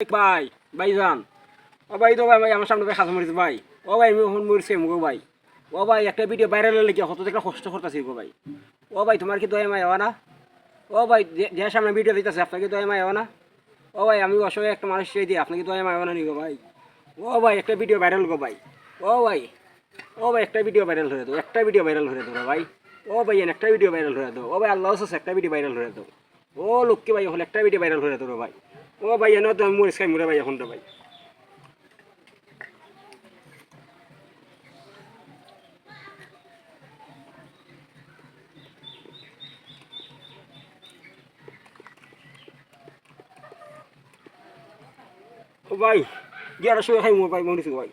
ভাই ভাইজান ও ভাই তো ভাই আমার সামনে ভাই খাসা মরিছে ভাই ও ভাই আমি ফোন মরিছে মুগো ভাই ও ভাই একটা ভিডিও ভাইরাল হলে কি কত থেকে কষ্ট করতেছি গো ভাই ও ভাই তোমার কি দয়া মায়া না ও ভাই যে সামনে ভিডিও দিতেছে আপনার কি দয়া মায়া না ও ভাই আমি অসহায় একটা মানুষ সেই দিই আপনি কি দয়া মায়া না নি গো ভাই ও ভাই একটা ভিডিও ভাইরাল গো ভাই ও ভাই ও ভাই একটা ভিডিও ভাইরাল হয়ে দাও একটা ভিডিও ভাইরাল হয়ে দাও ভাই ও ভাই একটা ভিডিও ভাইরাল হয়ে দাও ও ভাই আল্লাহ একটা ভিডিও ভাইরাল হয়ে দাও ও লোককে ভাই হলে একটা ভিডিও ভাইরাল হয়ে দাও ভাই ও ভাই এনে তো আমি মরিস খাই মরে ভাই এখন তো ভাই ও ভাই গিয়ে আর শুয়ে খাই ভাই মরিস ভাই